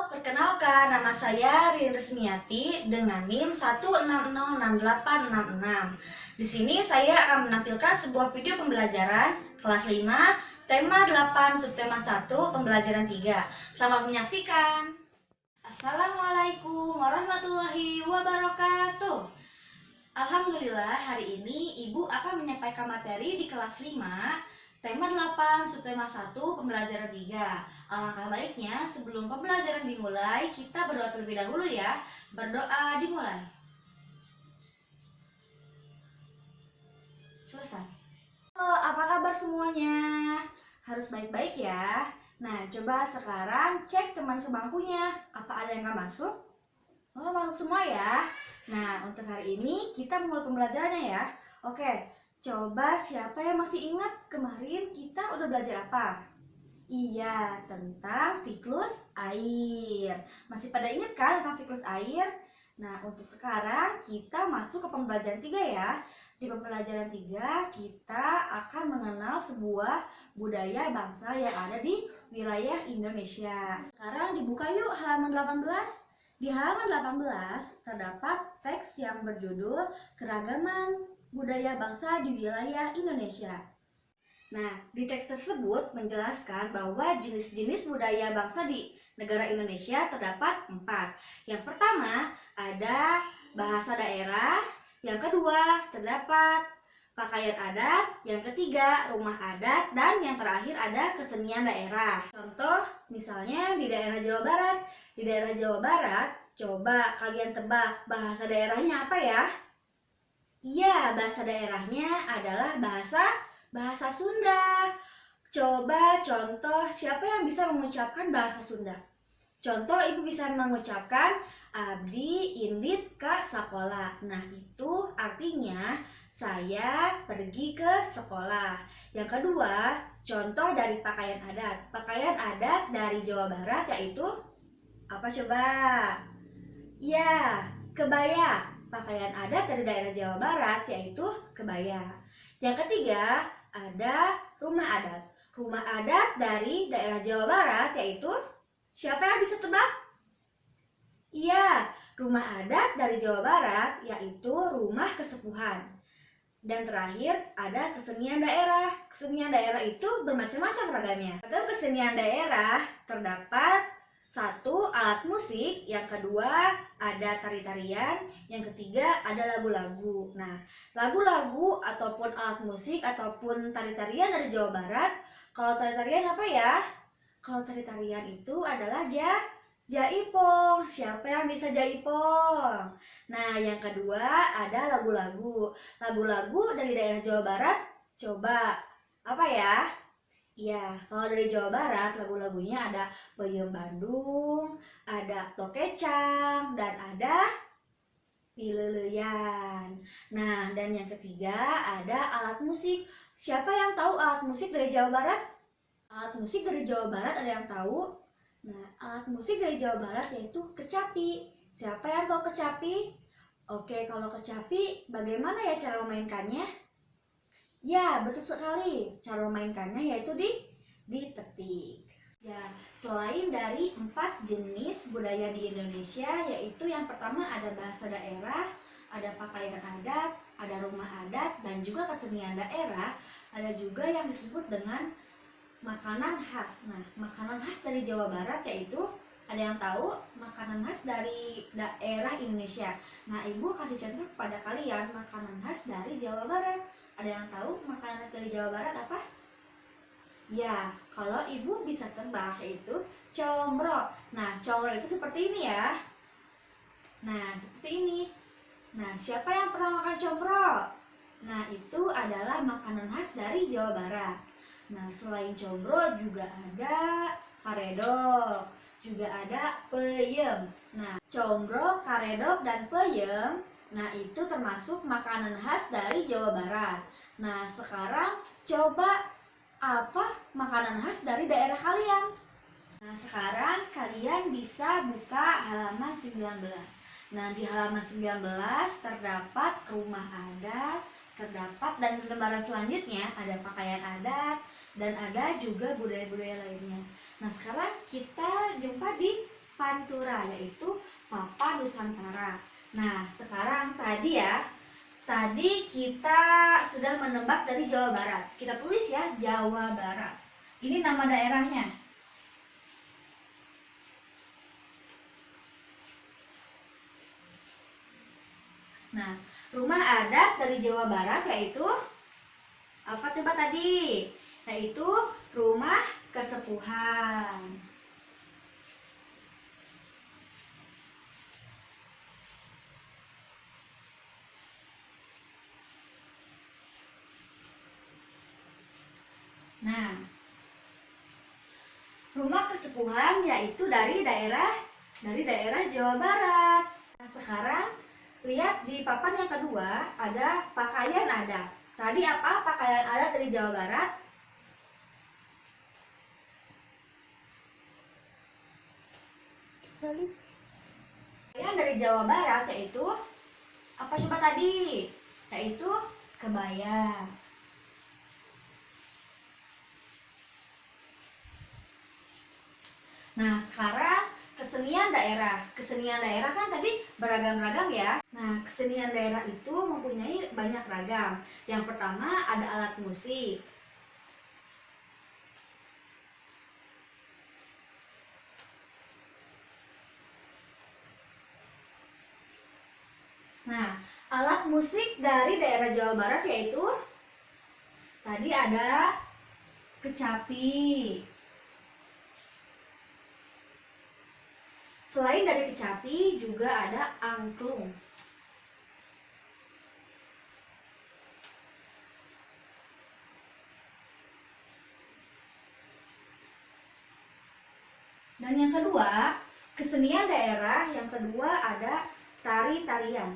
Perkenalkan, nama saya Rin Resmiati dengan NIM 1606866. Di sini saya akan menampilkan sebuah video pembelajaran kelas 5, tema 8, subtema 1, pembelajaran 3. Selamat menyaksikan. Assalamualaikum warahmatullahi wabarakatuh. Alhamdulillah, hari ini Ibu akan menyampaikan materi di kelas 5, tema 8, subtema 1, pembelajaran 3. Alangkah baiknya sebelum pembelajaran dimulai, kita berdoa terlebih dahulu ya. Berdoa dimulai. Selesai. Halo, apa kabar semuanya? Harus baik-baik ya. Nah, coba sekarang cek teman sebangkunya. Apa ada yang gak masuk? Oh, masuk semua ya. Nah, untuk hari ini kita mulai pembelajarannya ya. Oke. Coba siapa yang masih ingat kemarin kita udah belajar apa? Iya, tentang siklus air. Masih pada ingat kan tentang siklus air? Nah, untuk sekarang kita masuk ke pembelajaran 3 ya. Di pembelajaran 3 kita akan mengenal sebuah budaya bangsa yang ada di wilayah Indonesia. Sekarang dibuka yuk halaman 18. Di halaman 18 terdapat teks yang berjudul Keragaman Budaya Bangsa di Wilayah Indonesia. Nah, di teks tersebut menjelaskan bahwa jenis-jenis budaya bangsa di negara Indonesia terdapat 4. Yang pertama, ada bahasa daerah. Yang kedua, terdapat pakaian adat. Yang ketiga, rumah adat. Dan yang terakhir ada kesenian daerah. Contoh, misalnya di daerah Jawa Barat. Di daerah Jawa Barat, coba kalian tebak bahasa daerahnya apa ya? Iya, bahasa daerahnya adalah bahasa Sunda. Coba contoh, siapa yang bisa mengucapkan bahasa Sunda? Contoh, Ibu bisa mengucapkan abdi indit ka sakola. Nah, itu artinya saya pergi ke sekolah. Yang kedua, contoh dari pakaian adat. Pakaian adat dari Jawa Barat yaitu apa coba? Ya, kebaya. Pakaian adat dari daerah Jawa Barat yaitu kebaya. Yang ketiga, ada rumah adat. Rumah adat dari daerah Jawa Barat yaitu siapa yang bisa tebak? Iya, rumah adat dari Jawa Barat yaitu rumah kesepuhan. Dan terakhir ada kesenian daerah. Kesenian daerah itu bermacam-macam ragamnya. Ragam kesenian daerah terdapat 1. Alat musik, yang kedua ada tari-tarian, yang ketiga ada lagu-lagu. Nah, lagu-lagu ataupun alat musik ataupun tari-tarian dari Jawa Barat, kalau tari-tarian apa ya? Kalau tari-tarian itu adalah jaipong. Siapa yang bisa jaipong? Nah, yang kedua ada lagu-lagu. Lagu-lagu dari daerah Jawa Barat, coba apa ya? Iya, kalau dari Jawa Barat lagu-lagunya ada Peuyeum Bandung, ada Tokecang, dan ada Pileleyan. Nah, dan yang ketiga ada alat musik. Siapa yang tahu alat musik dari Jawa Barat? Alat musik dari Jawa Barat ada yang tahu? Nah, alat musik dari Jawa Barat yaitu kecapi. Siapa yang tahu kecapi? Oke, kalau kecapi bagaimana ya cara memainkannya? Ya, betul sekali. Cara memainkannya yaitu dipetik. Ya, selain dari 4 jenis budaya di Indonesia, yaitu yang pertama ada bahasa daerah, ada pakaian adat, ada rumah adat, dan juga kesenian daerah, ada juga yang disebut dengan makanan khas. Nah, makanan khas dari Jawa Barat yaitu ada yang tahu makanan khas dari daerah Indonesia. Nah, Ibu kasih contoh kepada kalian makanan khas dari Jawa Barat. Ada yang tahu makanan khas dari Jawa Barat apa? Ya, kalau Ibu bisa tebak yaitu combro. Nah, combro itu seperti ini ya. Nah, seperti ini. Nah, siapa yang pernah makan combro? Nah, itu adalah makanan khas dari Jawa Barat. Nah, selain combro juga ada karedok, juga ada peyem. Nah, combro, karedok, dan peyem, nah itu termasuk makanan khas dari Jawa Barat. Nah, sekarang coba apa makanan khas dari daerah kalian? Nah, sekarang kalian bisa buka halaman 19. Nah, di halaman 19 terdapat rumah adat, terdapat dan di lembaran selanjutnya ada pakaian adat dan ada juga budaya-budaya lainnya. Nah, sekarang kita jumpa di Pantura, yaitu Papan Nusantara. Nah, sekarang tadi kita sudah menebak dari Jawa Barat. Kita tulis ya, Jawa Barat. Ini nama daerahnya. Nah, rumah adat dari Jawa Barat yaitu apa coba tadi? Yaitu rumah kesepuhan. Nah, rumah kesepuhan yaitu dari daerah Jawa Barat. Nah, sekarang lihat di papan yang kedua ada pakaian adat. Tadi apa pakaian adat dari Jawa Barat? Pakaian dari Jawa Barat yaitu apa coba tadi? Yaitu kebaya. Nah, sekarang kesenian daerah. Kesenian daerah kan tadi beragam-ragam ya. Nah, kesenian daerah itu mempunyai banyak ragam. Yang pertama ada alat musik. Nah, alat musik dari daerah Jawa Barat yaitu tadi ada kecapi. Selain dari kecapi juga ada angklung. Dan yang kedua, kesenian daerah yang kedua ada tari-tarian.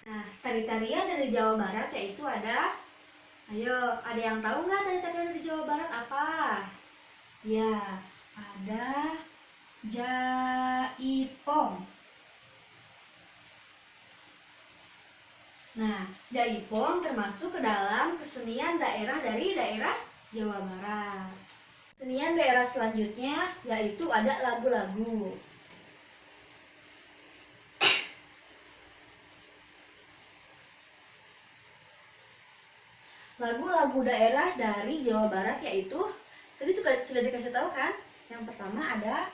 Nah, tari-tarian dari Jawa Barat yaitu ada, ayo, ada yang tahu nggak tari-tarian dari Jawa Barat apa? Ya, ada jaipong. Nah, jaipong termasuk ke dalam kesenian daerah dari daerah Jawa Barat. Kesenian daerah selanjutnya yaitu ada lagu-lagu. Lagu-lagu daerah dari Jawa Barat yaitu tadi sudah dikasih tahu kan? Yang pertama ada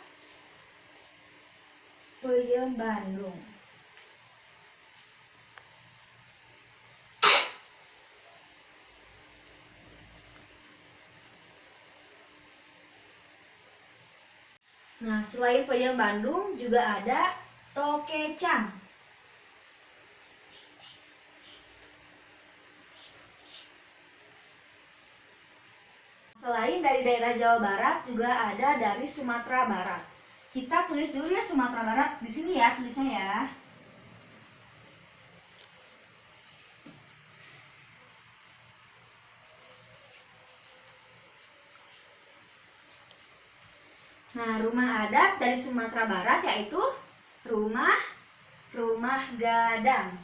Peuyeum Bandung. Nah, selain Peuyeum Bandung juga ada Tokecang. Selain dari daerah Jawa Barat juga ada dari Sumatera Barat. Kita tulis dulu ya Sumatera Barat di sini ya tulisnya ya. Nah, rumah adat dari Sumatera Barat yaitu rumah gadang.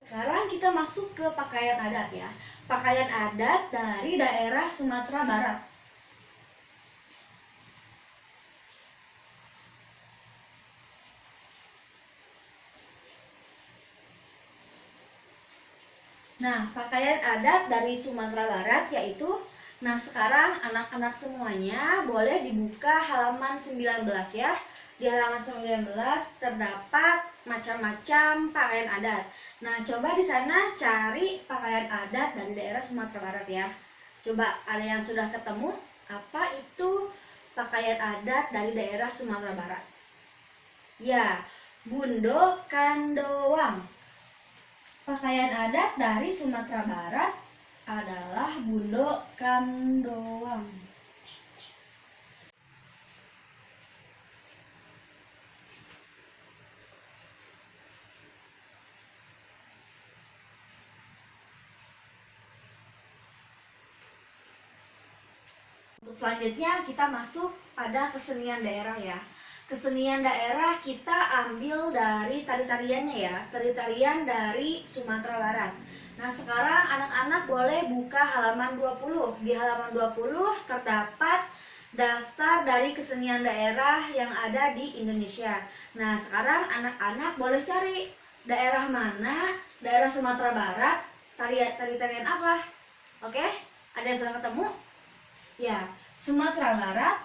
Sekarang kita masuk ke pakaian adat ya. Pakaian adat dari daerah Sumatera Barat. Nah, pakaian adat dari Sumatera Barat yaitu, nah sekarang anak-anak semuanya boleh dibuka halaman 19 ya. Di halaman 19 terdapat macam-macam pakaian adat. Nah, coba di sana cari pakaian adat dari daerah Sumatera Barat ya. Coba ada yang sudah ketemu apa itu pakaian adat dari daerah Sumatera Barat? Ya, Bundo Kandoang. Pakaian adat dari Sumatera Barat adalah Bundo Kandoang. Untuk selanjutnya kita masuk pada kesenian daerah ya. Kesenian daerah kita ambil dari tari-tariannya ya, tari-tarian dari Sumatera Barat. Nah sekarang anak-anak boleh buka halaman 20. Di halaman 20 terdapat daftar dari kesenian daerah yang ada di Indonesia. Nah sekarang anak-anak boleh cari daerah mana, daerah Sumatera Barat, tarian apa. Oke, ada yang sudah ketemu? Ya, Sumatera Barat.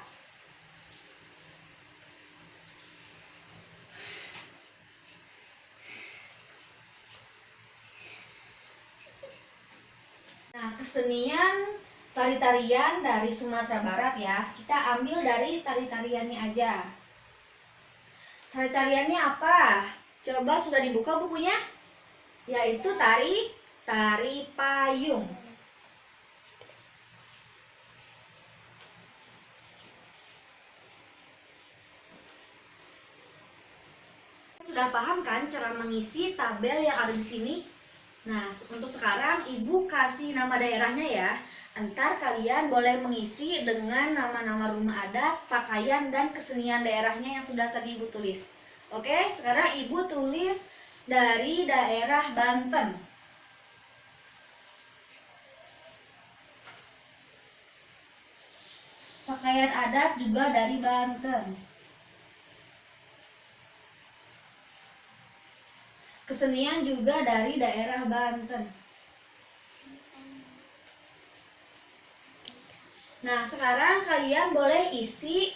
Nah, kesenian tari-tarian dari Sumatera Barat ya, kita ambil dari tari-tariannya aja. Tari-tariannya apa? Coba sudah dibuka bukunya? Yaitu tari payung. Sudah paham kan cara mengisi tabel yang ada di sini? Nah, untuk sekarang Ibu kasih nama daerahnya ya. Entar kalian boleh mengisi dengan nama-nama rumah adat, pakaian, dan kesenian daerahnya yang sudah tadi Ibu tulis. Oke, sekarang Ibu tulis dari daerah Banten. Pakaian adat juga dari Banten. Kesenian juga dari daerah Banten. Nah, sekarang kalian boleh isi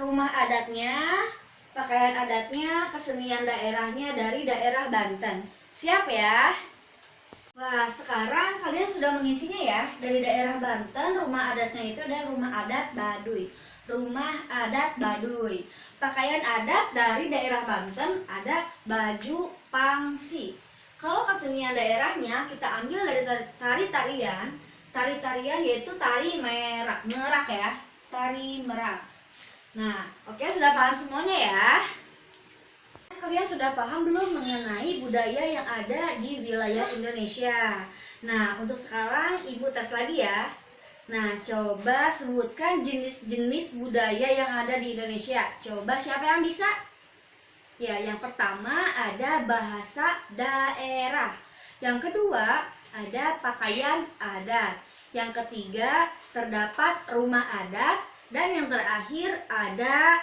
rumah adatnya, pakaian adatnya, kesenian daerahnya dari daerah Banten. Siap ya? Wah, sekarang kalian sudah mengisinya ya. Dari daerah Banten, rumah adatnya itu ada rumah adat Baduy. Rumah adat Baduy. Pakaian adat dari daerah Banten ada baju pangsi. Kalau kesenian daerahnya kita ambil dari tari-tarian. Tari-tarian yaitu tari merak ya. Tari merak. Nah, oke, sudah paham semuanya ya? Kalian sudah paham belum mengenai budaya yang ada di wilayah Indonesia? Nah, untuk sekarang Ibu tes lagi ya. Nah, coba sebutkan jenis-jenis budaya yang ada di Indonesia. Coba siapa yang bisa? Ya, yang pertama ada bahasa daerah. Yang kedua ada pakaian adat. Yang ketiga terdapat rumah adat. Dan yang terakhir ada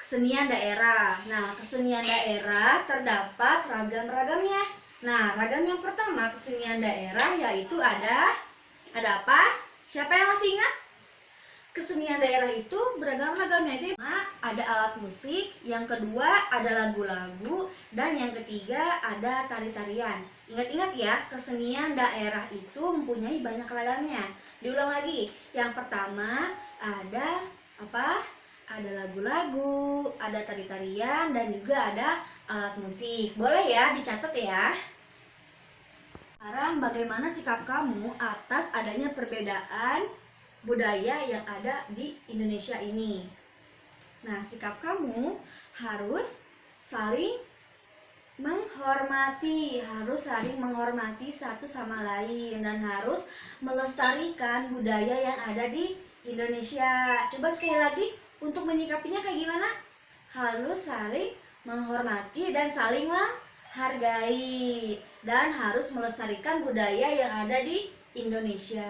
kesenian daerah. Nah, kesenian daerah terdapat ragam-ragamnya. Nah, ragam yang pertama kesenian daerah yaitu ada apa? Siapa yang masih ingat? Kesenian daerah itu beragam-ragamnya, itu ada alat musik, yang kedua ada lagu-lagu, dan yang ketiga ada tari-tarian. Ingat-ingat ya, kesenian daerah itu mempunyai banyak ragamnya. Diulang lagi. Yang pertama ada apa? Ada lagu-lagu, ada tari-tarian, dan juga ada alat musik. Boleh ya, dicatat ya. Sekarang bagaimana sikap kamu atas adanya perbedaan budaya yang ada di Indonesia ini? Nah, sikap kamu harus saling menghormati, satu sama lain, dan harus melestarikan budaya yang ada di Indonesia. Coba sekali lagi, untuk menyikapinya kayak gimana? Harus saling menghormati dan saling menghargai, dan harus melestarikan budaya yang ada di Indonesia.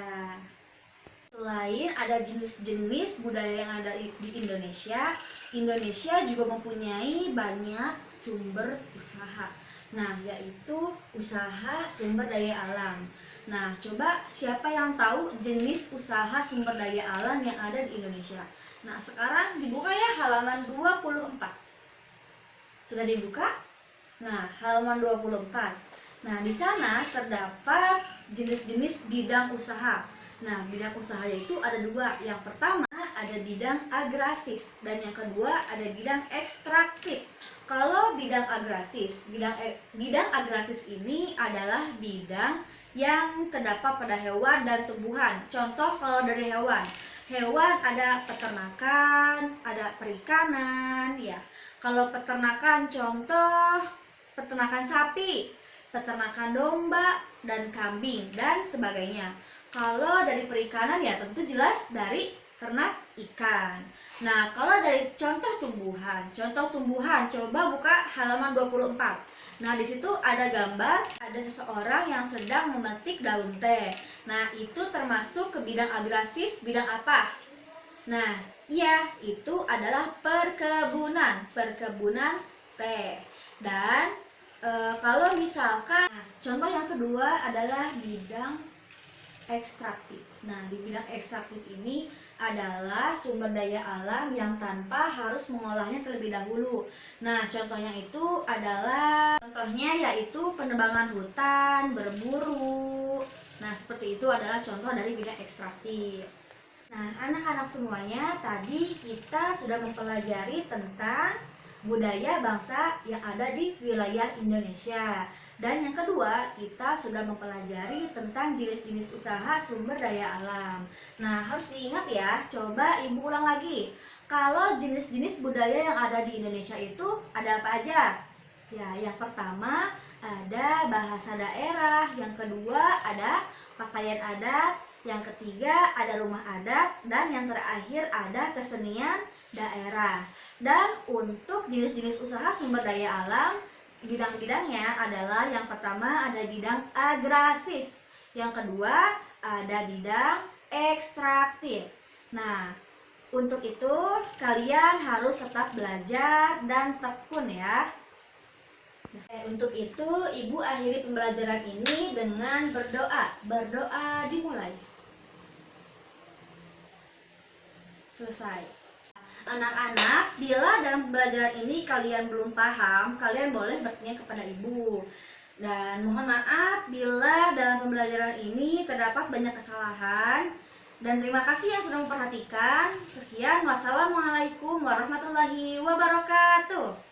Selain ada jenis-jenis budaya yang ada di Indonesia, Indonesia juga mempunyai banyak sumber usaha. Nah, yaitu usaha sumber daya alam. Nah, coba siapa yang tahu jenis usaha sumber daya alam yang ada di Indonesia? Nah, sekarang dibuka ya halaman 24. Sudah dibuka? Nah, halaman 24. Nah, di sana terdapat jenis-jenis bidang usaha. Nah, bidang usaha itu ada dua. Yang pertama ada bidang agrasis, dan yang kedua ada bidang ekstraktif. Kalau bidang agrasis, bidang agrasis ini adalah bidang yang terdapat pada hewan dan tumbuhan. Contoh kalau dari hewan ada peternakan, ada perikanan, ya. Kalau peternakan, contoh peternakan sapi, peternakan domba dan kambing, dan sebagainya. Kalau dari perikanan ya tentu jelas dari ternak ikan. Nah, kalau dari contoh tumbuhan, coba buka halaman 24. Nah, di situ ada gambar, ada seseorang yang sedang memetik daun teh. Nah, itu termasuk ke bidang agrasis, bidang apa? Nah, iya, itu adalah perkebunan teh. Dan kalau misalkan, contoh yang kedua adalah bidang ekstraktif. Nah, di bidang ekstraktif ini adalah sumber daya alam yang tanpa harus mengolahnya terlebih dahulu. Nah, contohnya yaitu penebangan hutan, berburu. Nah, seperti itu adalah contoh dari bidang ekstraktif. Nah, anak-anak semuanya, tadi kita sudah mempelajari tentang budaya bangsa yang ada di wilayah Indonesia. Dan yang kedua, kita sudah mempelajari tentang jenis-jenis usaha sumber daya alam. Nah, harus diingat ya, coba Ibu ulang lagi. Kalau jenis-jenis budaya yang ada di Indonesia itu ada apa aja? Ya, yang pertama ada bahasa daerah, yang kedua ada pakaian adat, yang ketiga ada rumah adat, dan yang terakhir ada kesenian daerah. Dan untuk jenis-jenis usaha sumber daya alam, bidang-bidangnya adalah yang pertama ada bidang agrasis, yang kedua ada bidang ekstraktif. Nah, untuk itu kalian harus tetap belajar dan tekun ya. Untuk itu Ibu akhiri pembelajaran ini dengan berdoa. Berdoa dimulai. Selesai. Anak-anak, bila dalam pembelajaran ini kalian belum paham, kalian boleh bertanya kepada Ibu. Dan mohon maaf bila dalam pembelajaran ini terdapat banyak kesalahan. Dan terima kasih yang sudah memperhatikan. Sekian, wassalamualaikum warahmatullahi wabarakatuh.